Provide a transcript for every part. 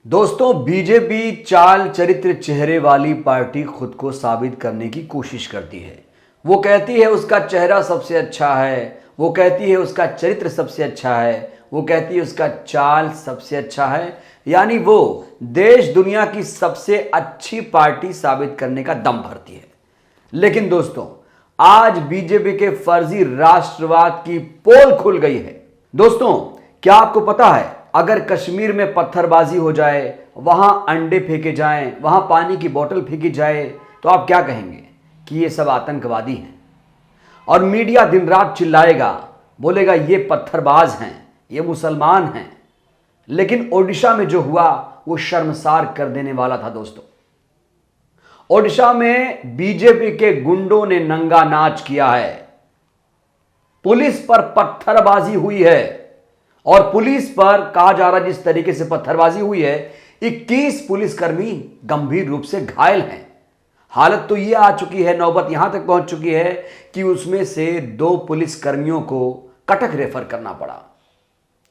दोस्तों, बीजेपी चाल चरित्र चेहरे वाली पार्टी खुद को साबित करने की कोशिश करती है। वो कहती है उसका चेहरा सबसे अच्छा है, वो कहती है उसका चरित्र सबसे अच्छा है, वो कहती है उसका चाल सबसे अच्छा है, यानी वो देश दुनिया की सबसे अच्छी पार्टी साबित करने का दम भरती है। लेकिन दोस्तों, आज बीजेपी के फर्जी राष्ट्रवाद की पोल खुल गई है। दोस्तों, क्या आपको पता है, अगर कश्मीर में पत्थरबाजी हो जाए, वहां अंडे फेंके जाएं, वहां पानी की बोतल फेंकी जाए, तो आप क्या कहेंगे कि ये सब आतंकवादी हैं? और मीडिया दिन रात चिल्लाएगा, बोलेगा ये पत्थरबाज हैं, ये मुसलमान हैं। लेकिन ओडिशा में जो हुआ वो शर्मसार कर देने वाला था। दोस्तों, ओडिशा में बीजेपी के गुंडों ने नंगा नाच किया है, पुलिस पर पत्थरबाजी हुई है। और पुलिस पर कहा जा रहा है जिस तरीके से पत्थरबाजी हुई है, 21 पुलिसकर्मी गंभीर रूप से घायल हैं। हालत तो यह आ चुकी है, नौबत यहां तक पहुंच चुकी है कि उसमें से 2 पुलिसकर्मियों को कटक रेफर करना पड़ा।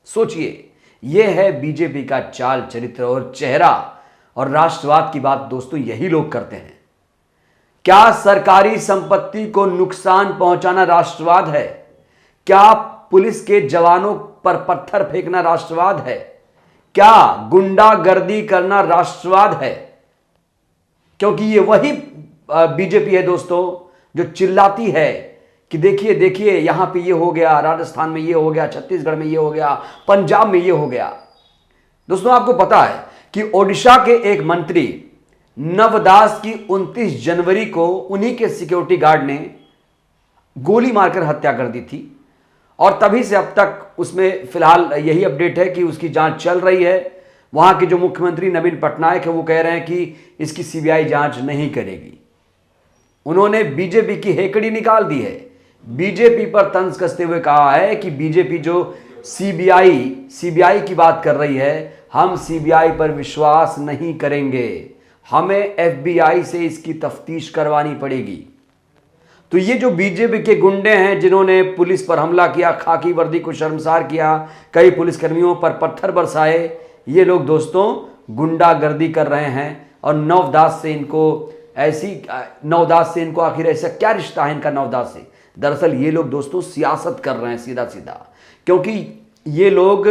सोचिए, यह है बीजेपी का चाल चरित्र और चेहरा। और राष्ट्रवाद की बात दोस्तों यही लोग करते हैं। क्या सरकारी संपत्ति को नुकसान पहुंचाना राष्ट्रवाद है? क्या पुलिस के जवानों पर पत्थर फेंकना राष्ट्रवाद है? क्या गुंडागर्दी करना राष्ट्रवाद है? क्योंकि ये वही बीजेपी है दोस्तों जो चिल्लाती है कि देखिए देखिए यहां पे ये हो गया, राजस्थान में ये हो गया, छत्तीसगढ़ में ये हो गया, पंजाब में ये हो गया। दोस्तों, आपको पता है कि ओडिशा के एक मंत्री नवदास की 29 जनवरी को उन्हीं के सिक्योरिटी गार्ड ने गोली मारकर हत्या कर दी थी। और तभी से अब तक उसमें फिलहाल यही अपडेट है कि उसकी जांच चल रही है। वहां के जो मुख्यमंत्री नवीन पटनायक है वो कह रहे हैं कि इसकी सीबीआई जांच नहीं करेगी। उन्होंने बीजेपी की हेकड़ी निकाल दी है। बीजेपी पर तंज कसते हुए कहा है कि बीजेपी जो सीबीआई की बात कर रही है, हम सीबीआई पर विश्वास नहीं करेंगे, हमें एफबीआई से इसकी तफ्तीश करवानी पड़ेगी। तो ये जो बीजेपी के गुंडे हैं जिन्होंने पुलिस पर हमला किया, खाकी वर्दी को शर्मसार किया, कई पुलिसकर्मियों पर पत्थर बरसाए, ये लोग दोस्तों गुंडागर्दी कर रहे हैं। और नवदास से इनको आखिर ऐसा क्या रिश्ता है इनका नवदास से? दरअसल ये लोग दोस्तों सियासत कर रहे हैं सीधा सीधा, क्योंकि ये लोग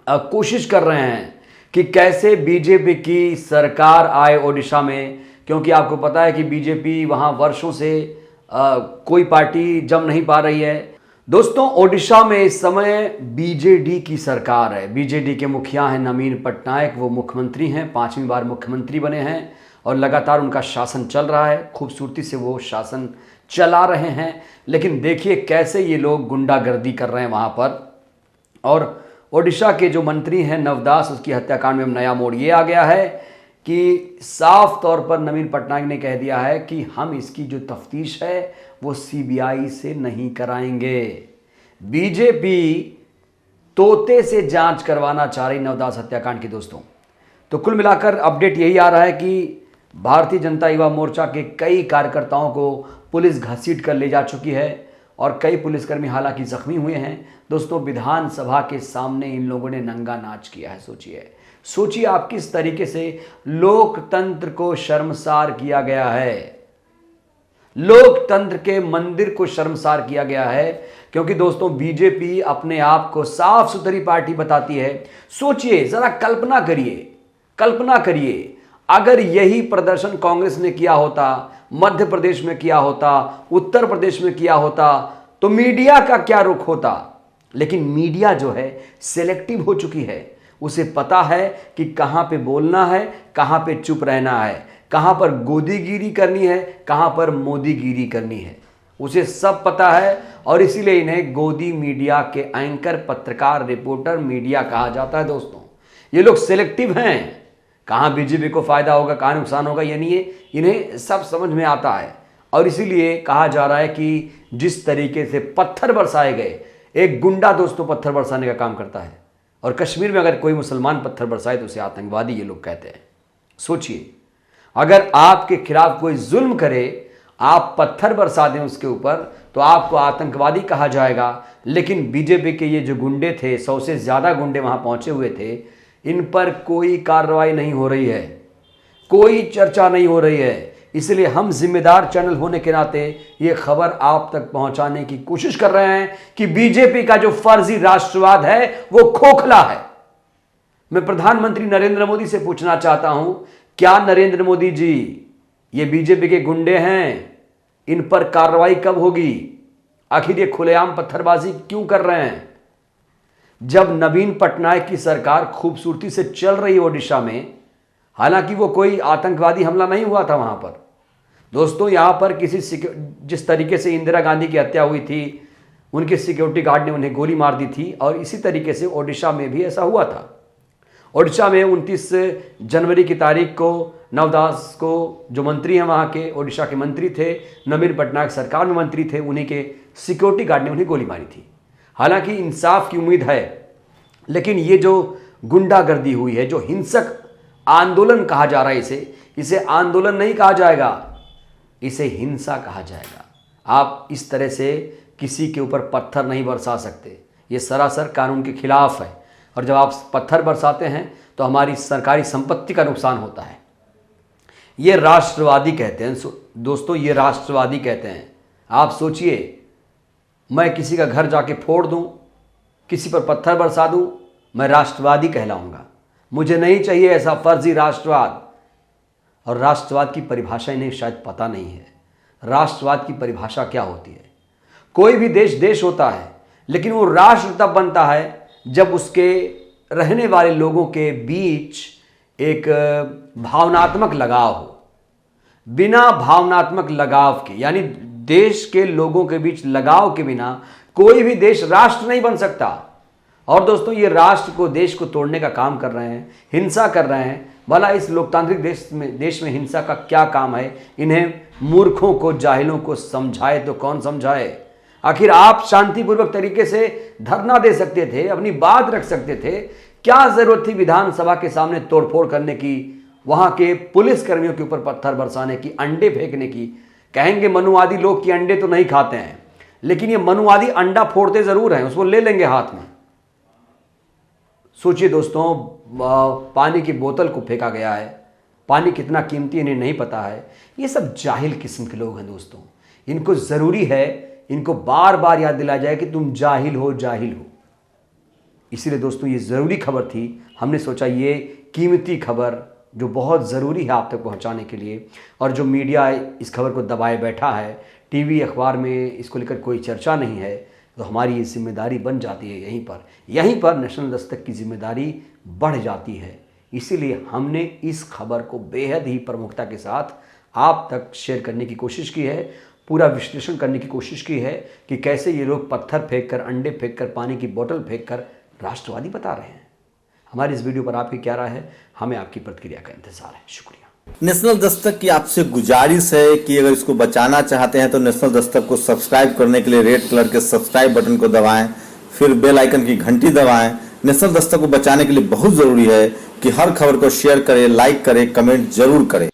कोशिश कर रहे हैं कि कैसे बीजेपी की सरकार आए ओडिशा में। क्योंकि आपको पता है कि बीजेपी वहां वर्षों से कोई पार्टी जम नहीं पा रही है। दोस्तों, ओडिशा में इस समय बीजेडी की सरकार है। बीजेडी के मुखिया हैं नवीन पटनायक, वो मुख्यमंत्री हैं, 5वीं बार मुख्यमंत्री बने हैं और लगातार उनका शासन चल रहा है। खूबसूरती से वो शासन चला रहे हैं। लेकिन देखिए कैसे ये लोग गुंडागर्दी कर रहे हैं वहां पर। और ओडिशा के जो मंत्री हैं नवदास, उसकी हत्याकांड में नया मोड़ ये आ गया है कि साफ तौर पर नवीन पटनायक ने कह दिया है कि हम इसकी जो तफ्तीश है वो सीबीआई से नहीं कराएंगे। बीजेपी तोते से जांच करवाना चाह रही नवदास हत्याकांड की। दोस्तों, तो कुल मिलाकर अपडेट यही आ रहा है कि भारतीय जनता युवा मोर्चा के कई कार्यकर्ताओं को पुलिस घसीट कर ले जा चुकी है और कई पुलिसकर्मी हालांकि जख्मी हुए हैं। दोस्तों, विधानसभा के सामने इन लोगों ने नंगा नाच किया है। सोचिए आप किस तरीके से लोकतंत्र को शर्मसार किया गया है, लोकतंत्र के मंदिर को शर्मसार किया गया है। क्योंकि दोस्तों, बीजेपी अपने आप को साफ सुथरी पार्टी बताती है। सोचिए, जरा कल्पना करिए अगर यही प्रदर्शन कांग्रेस ने किया होता, मध्य प्रदेश में किया होता, उत्तर प्रदेश में किया होता, तो मीडिया का क्या रुख होता। लेकिन मीडिया जो है सेलेक्टिव हो चुकी है। उसे पता है कि कहां पे बोलना है, कहां पे चुप रहना है, कहां पर गोदीगिरी करनी है, कहां पर मोदीगिरी करनी है, उसे सब पता है। और इसीलिए इन्हें गोदी मीडिया के एंकर, पत्रकार, रिपोर्टर, मीडिया कहा जाता है। दोस्तों, ये लोग सेलेक्टिव हैं। कहां बीजेपी को फायदा होगा, कहां नुकसान होगा, यानी इन्हें सब समझ में आता है। और इसीलिए कहा जा रहा है कि जिस तरीके से पत्थर बरसाए गए, एक गुंडा दोस्तों पत्थर बरसाने का काम करता है। और कश्मीर में अगर कोई मुसलमान पत्थर बरसाए तो उसे आतंकवादी ये लोग कहते हैं। सोचिए, अगर आपके खिलाफ कोई जुल्म करे, आप पत्थर बरसा दें उसके ऊपर, तो आपको आतंकवादी कहा जाएगा। लेकिन बीजेपी के ये जो गुंडे थे, 100 से ज्यादा गुंडे वहां पहुंचे हुए थे, इन पर कोई कार्रवाई नहीं हो रही है, कोई चर्चा नहीं हो रही है। इसलिए हम जिम्मेदार चैनल होने के नाते ये खबर आप तक पहुंचाने की कोशिश कर रहे हैं कि बीजेपी का जो फर्जी राष्ट्रवाद है वो खोखला है। मैं प्रधानमंत्री नरेंद्र मोदी से पूछना चाहता हूं, क्या नरेंद्र मोदी जी ये बीजेपी के गुंडे हैं? इन पर कार्रवाई कब होगी? आखिर ये खुलेआम पत्थरबाजी क्यों कर रहे हैं? जब नवीन पटनायक की सरकार खूबसूरती से चल रही है ओडिशा में, हालांकि वो कोई आतंकवादी हमला नहीं हुआ था वहां पर दोस्तों, यहां पर जिस तरीके से इंदिरा गांधी की हत्या हुई थी, उनके सिक्योरिटी गार्ड ने उन्हें गोली मार दी थी, और इसी तरीके से ओडिशा में भी ऐसा हुआ था। ओडिशा में 29 जनवरी की तारीख को नवदास को, जो मंत्री हैं वहाँ के, ओडिशा के मंत्री थे, नवीन पटनायक सरकार में मंत्री थे, उन्हीं के सिक्योरिटी गार्ड ने उन्हें गोली मारी थी। हालांकि इंसाफ की उम्मीद है, लेकिन ये जो गुंडागर्दी हुई है, जो हिंसक आंदोलन कहा जा रहा है, इसे आंदोलन नहीं कहा जाएगा, इसे हिंसा कहा जाएगा। आप इस तरह से किसी के ऊपर पत्थर नहीं बरसा सकते, ये सरासर कानून के खिलाफ है। और जब आप पत्थर बरसाते हैं तो हमारी सरकारी संपत्ति का नुकसान होता है। ये राष्ट्रवादी कहते हैं दोस्तों, ये राष्ट्रवादी कहते हैं। आप सोचिए, मैं किसी का घर जाके फोड़ दूं, किसी पर पत्थर बरसा दूं, मैं राष्ट्रवादी कहलाऊंगा। मुझे नहीं चाहिए ऐसा फर्जी राष्ट्रवाद। और राष्ट्रवाद की परिभाषा इन्हें शायद पता नहीं है। राष्ट्रवाद की परिभाषा क्या होती है? कोई भी देश होता है, लेकिन वो राष्ट्र तब बनता है जब उसके रहने वाले लोगों के बीच एक भावनात्मक लगाव हो। बिना भावनात्मक लगाव के, यानी देश के लोगों के बीच लगाव के बिना कोई भी देश राष्ट्र नहीं बन सकता। और दोस्तों, ये राष्ट्र को, देश को तोड़ने का काम कर रहे हैं, हिंसा कर रहे हैं। भला इस लोकतांत्रिक देश में हिंसा का क्या काम है? इन्हें मूर्खों को, जाहिलों को समझाए तो कौन समझाए? आखिर आप शांतिपूर्वक तरीके से धरना दे सकते थे, अपनी बात रख सकते थे। क्या जरूरत थी विधानसभा के सामने तोड़फोड़ करने की, वहां के पुलिस कर्मियों के ऊपर पत्थर बरसाने की, अंडे फेंकने की? कहेंगे मनुवादी लोग कि अंडे तो नहीं खाते हैं, लेकिन ये मनुवादी अंडा फोड़ते जरूर हैं, उसको ले लेंगे हाथ में। सोचिए दोस्तों, पानी की बोतल को फेंका गया है। पानी कितना कीमती इन्हें नहीं पता है। ये सब जाहिल किस्म के लोग हैं दोस्तों। इनको ज़रूरी है, इनको बार बार याद दिलाया जाए कि तुम जाहिल हो, जाहिल हो। इसीलिए दोस्तों, ये ज़रूरी खबर थी। हमने सोचा ये कीमती खबर जो बहुत ज़रूरी है आप तक पहुंचाने के लिए, और जो मीडिया इस खबर को दबाए बैठा है, टीवी अखबार में इसको लेकर कोई चर्चा नहीं है, तो हमारी ये जिम्मेदारी बन जाती है। यहीं पर नेशनल दस्तक की जिम्मेदारी बढ़ जाती है। इसीलिए हमने इस खबर को बेहद ही प्रमुखता के साथ आप तक शेयर करने की कोशिश की है, पूरा विश्लेषण करने की कोशिश की है कि कैसे ये लोग पत्थर फेंककर, अंडे फेंककर, पानी की बोतल फेंककर राष्ट्रवादी बता रहे हैं। हमारी इस वीडियो पर आपकी क्या राय है? हमें आपकी प्रतिक्रिया का इंतजार है। शुक्रिया। नेशनल दस्तक की आपसे गुजारिश है कि अगर इसको बचाना चाहते हैं तो नेशनल दस्तक को सब्सक्राइब करने के लिए रेड कलर के सब्सक्राइब बटन को दबाएं, फिर बेल आइकन की घंटी दबाएं। नेशनल दस्तक को बचाने के लिए बहुत जरूरी है कि हर खबर को शेयर करें, लाइक करें, कमेंट जरूर करें।